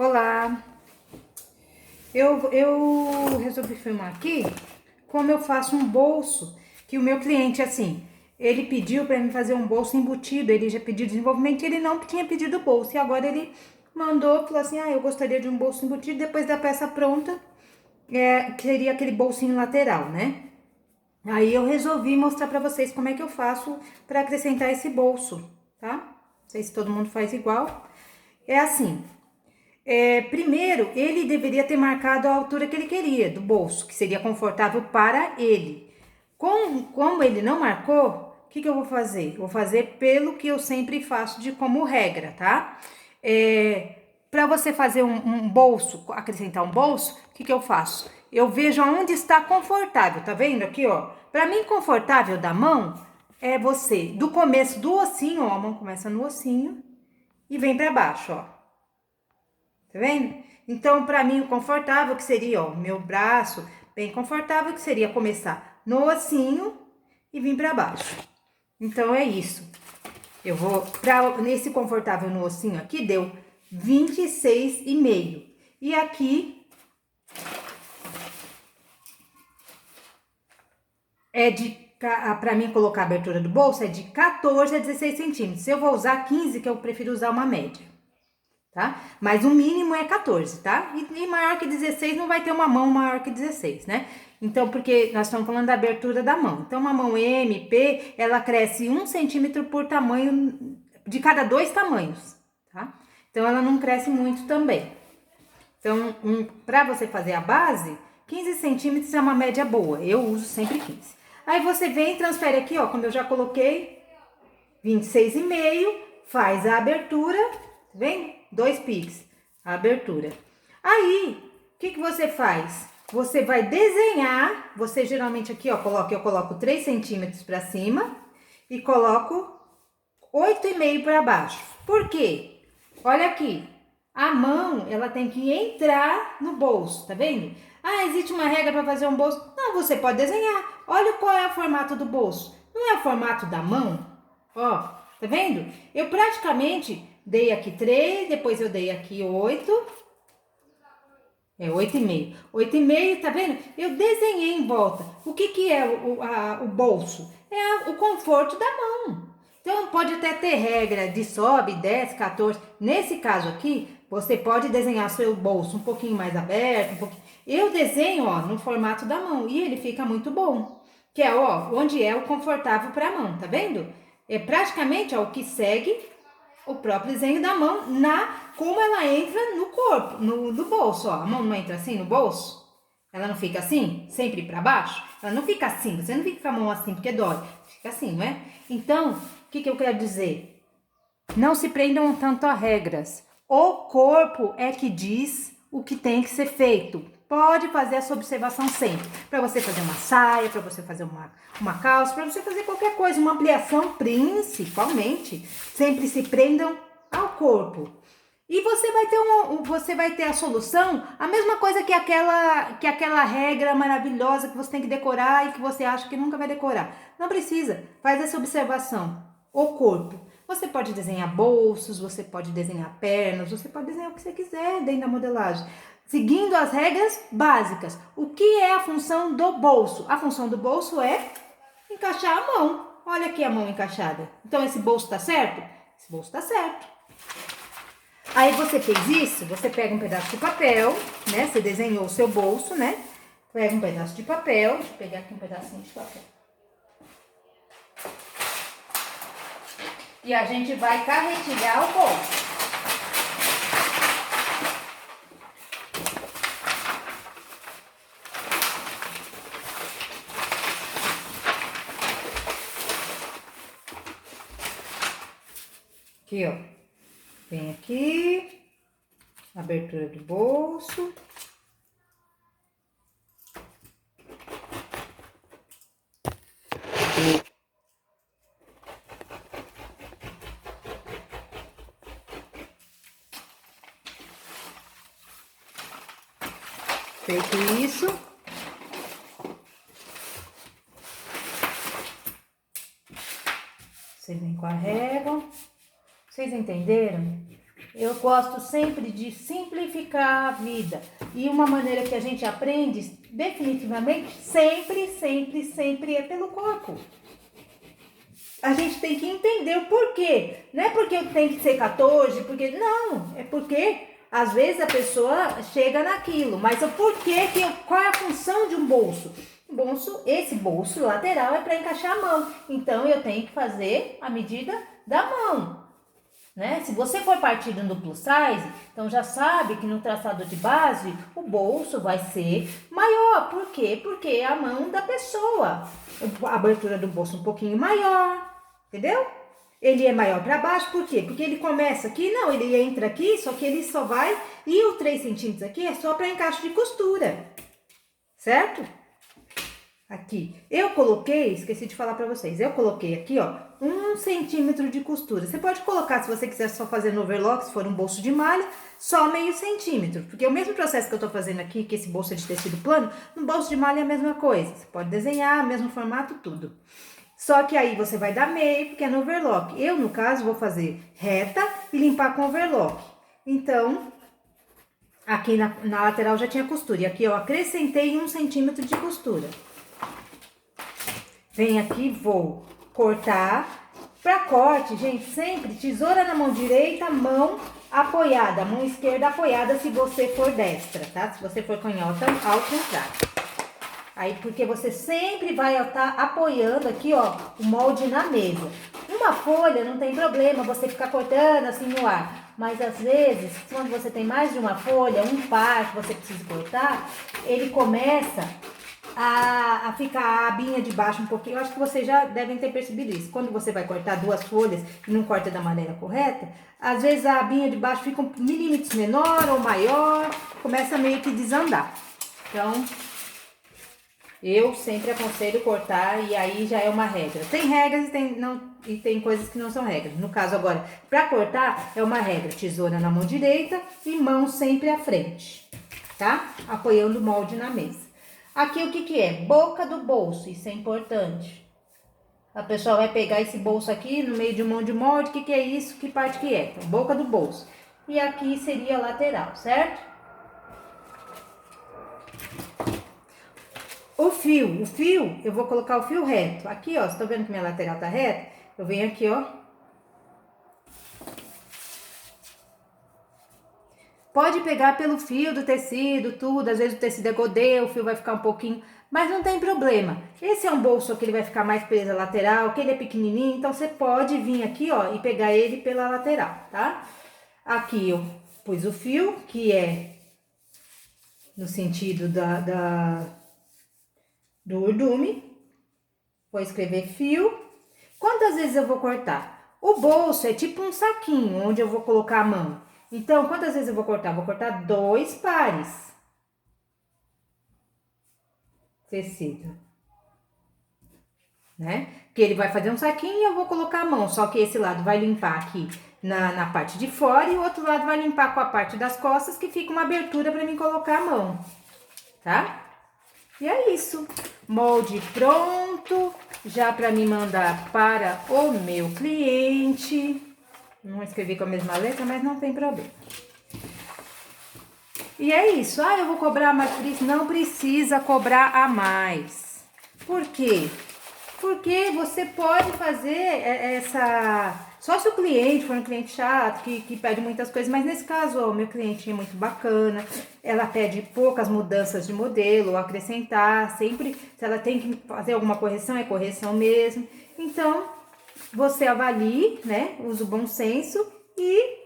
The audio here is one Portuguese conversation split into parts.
Olá, eu resolvi filmar aqui como eu faço um bolso, que o meu cliente, assim, ele pediu para mim fazer um bolso embutido, ele já pediu desenvolvimento, ele não tinha pedido bolso, e agora ele mandou, falou assim, eu gostaria de um bolso embutido, depois da peça pronta, queria aquele bolsinho lateral, né? Aí eu resolvi mostrar para vocês como é que eu faço para acrescentar esse bolso, tá? Não sei se todo mundo faz igual. É assim, primeiro, ele deveria ter marcado a altura que ele queria do bolso, que seria confortável para ele. Como ele não marcou, o que eu vou fazer? Vou fazer pelo que eu sempre faço como regra, tá? Para você fazer um bolso, acrescentar um bolso, o que eu faço? Eu vejo aonde está confortável, tá vendo aqui, ó? Para mim, confortável da mão é você, do começo do ossinho, ó, a mão começa no ossinho e vem para baixo, ó. Tá vendo? Então, para mim, o confortável que seria, ó, meu braço bem confortável, que seria começar no ossinho e vir para baixo. Então, é isso. Eu vou, nesse confortável no ossinho aqui, deu 26,5. E aqui para mim colocar a abertura do bolso, é de 14 a 16 centímetros. Eu vou usar 15, que eu prefiro usar uma média. Tá? Mas o mínimo é 14, tá? E maior que 16 não vai ter uma mão maior que 16, né? Então, porque nós estamos falando da abertura da mão. Então, uma mão M, P, ela cresce 1 centímetro por tamanho, de cada 2 tamanhos, tá? Então, ela não cresce muito também. Então, para você fazer a base, 15 centímetros é uma média boa. Eu uso sempre 15. Aí, você vem e transfere aqui, ó, como eu já coloquei, 26,5, faz a abertura, vem? 2 piques, a abertura. Aí, o que você faz? Você vai desenhar, você geralmente aqui, ó, eu coloco 3 centímetros para cima e coloco 8,5 para baixo. Por quê? Olha aqui, a mão, ela tem que entrar no bolso, tá vendo? Existe uma regra para fazer um bolso? Não, você pode desenhar. Olha qual é o formato do bolso. Não é o formato da mão? Ó, tá vendo? Eu praticamente dei aqui 3, depois eu dei aqui 8. É 8,5. 8,5, tá vendo? Eu desenhei em volta. O que é o bolso? É o conforto da mão. Então, pode até ter regra de sobe, desce, 14. Nesse caso aqui, você pode desenhar seu bolso um pouquinho mais aberto. Eu desenho, ó, no formato da mão e ele fica muito bom. Que é, ó, onde é o confortável para a mão, tá vendo? É praticamente, ó, o que segue o próprio desenho da mão como ela entra no corpo, no bolso, ó. A mão não entra assim no bolso? Ela não fica assim, sempre para baixo? Ela não fica assim, você não fica com a mão assim porque dói. Fica assim, não é? Então, o que eu quero dizer? Não se prendam tanto a regras. O corpo é que diz o que tem que ser feito. Pode fazer essa observação sempre. Para você fazer uma saia, para você fazer uma calça, para você fazer qualquer coisa, uma ampliação principalmente. Sempre se prendam ao corpo. E você vai ter a solução, a mesma coisa que aquela regra maravilhosa que você tem que decorar e que você acha que nunca vai decorar. Não precisa. Faz essa observação. O corpo. Você pode desenhar bolsos, você pode desenhar pernas, você pode desenhar o que você quiser dentro da modelagem. Seguindo as regras básicas. O que é a função do bolso? A função do bolso é encaixar a mão. Olha aqui a mão encaixada. Então, esse bolso tá certo? Esse bolso tá certo. Aí, você fez isso, você pega um pedaço de papel, né? Você desenhou o seu bolso, né? Pega um pedaço de papel. Deixa eu pegar aqui um pedacinho de papel. E a gente vai carretilhar o bolso. Aqui, ó. Vem aqui. Abertura do bolso. Feito isso, vocês vêm com a régua. Vocês entenderam? Eu gosto sempre de simplificar a vida. E uma maneira que a gente aprende, definitivamente, sempre é pelo corpo. A gente tem que entender o porquê. Não é porque eu tenho que ser 14, porque não, é porque às vezes a pessoa chega naquilo, mas o porquê, qual é a função de um bolso? Esse bolso lateral é para encaixar a mão. Então eu tenho que fazer a medida da mão. Né? Se você for partir do plus size, então já sabe que no traçado de base o bolso vai ser maior. Por quê? Porque é a mão da pessoa. A abertura do bolso um pouquinho maior, entendeu? Ele é maior para baixo, por quê? Porque ele começa aqui, não, ele entra aqui, só que ele só vai... E o 3 centímetros aqui é só para encaixe de costura, certo? Aqui, eu coloquei, esqueci de falar pra vocês, eu coloquei aqui, ó, 1 centímetro de costura. Você pode colocar, se você quiser só fazer no overlock, se for um bolso de malha, só meio centímetro. Porque o mesmo processo que eu tô fazendo aqui, que esse bolso é de tecido plano, no bolso de malha é a mesma coisa. Você pode desenhar, mesmo formato, tudo. Só que aí você vai dar meio, porque é no overlock. Eu, no caso, vou fazer reta e limpar com overlock. Então, aqui na lateral já tinha costura. E aqui eu acrescentei 1 centímetro de costura. Vem aqui, vou cortar. Para corte, gente, sempre tesoura na mão direita, mão apoiada, mão esquerda apoiada se você for destra, tá? Se você for canhota, ao contrário. Aí, porque você sempre vai estar apoiando aqui, ó, o molde na mesa. Uma folha não tem problema você ficar cortando assim no ar. Mas às vezes, quando você tem mais de uma folha, um par que você precisa cortar, ele começa a ficar a abinha de baixo um pouquinho. Eu acho que vocês já devem ter percebido isso. Quando você vai cortar 2 folhas e não corta da maneira correta, às vezes a abinha de baixo fica milímetros menor ou maior, começa meio que desandar. Então, eu sempre aconselho cortar e aí já é uma regra. Tem regras e tem coisas que não são regras. No caso agora, para cortar é uma regra. Tesoura na mão direita e mão sempre à frente, tá? Apoiando o molde na mesa. Aqui o que é? Boca do bolso, isso é importante. A pessoa vai pegar esse bolso aqui no meio de um monte de molde, o que é isso? Que parte que é? Então, boca do bolso. E aqui seria a lateral, certo? O fio, eu vou colocar o fio reto. Aqui, ó, vocês estão vendo que minha lateral tá reta? Eu venho aqui, ó. Pode pegar pelo fio do tecido, tudo. Às vezes o tecido é godê, o fio vai ficar um pouquinho... Mas não tem problema. Esse é um bolso que ele vai ficar mais preso à lateral, que ele é pequenininho. Então, você pode vir aqui, ó, e pegar ele pela lateral, tá? Aqui eu pus o fio, que é no sentido do urdume. Vou escrever fio. Quantas vezes eu vou cortar? O bolso é tipo um saquinho, onde eu vou colocar a mão. Então, quantas vezes eu vou cortar? Vou cortar 2 pares. Tecido. Né? Porque ele vai fazer um saquinho e eu vou colocar a mão. Só que esse lado vai limpar aqui na parte de fora e o outro lado vai limpar com a parte das costas, que fica uma abertura para mim colocar a mão. Tá? E é isso. Molde pronto. Já para me mandar para o meu cliente. Não escrevi com a mesma letra, mas não tem problema. E é isso. Ah, eu vou cobrar mais por isso. Não precisa cobrar a mais. Por quê? Porque você pode fazer essa... Só se o cliente for um cliente chato, que pede muitas coisas. Mas nesse caso, ó, o meu cliente é muito bacana. Ela pede poucas mudanças de modelo, acrescentar. Sempre, se ela tem que fazer alguma correção, é correção mesmo. Então, você avalie, né? Usa o bom senso e...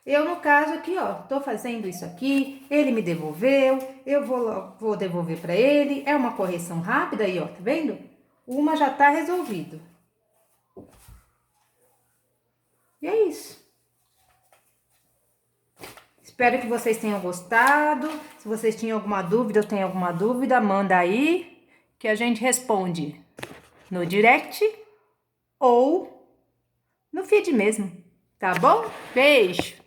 Eu, no caso aqui, ó, tô fazendo isso aqui, ele me devolveu, eu vou devolver pra ele, é uma correção rápida aí, ó, tá vendo? Uma já tá resolvido. E é isso. Espero que vocês tenham gostado. Se vocês tinham alguma dúvida ou tem alguma dúvida, manda aí, que a gente responde no direct ou no feed mesmo, tá bom? Beijo!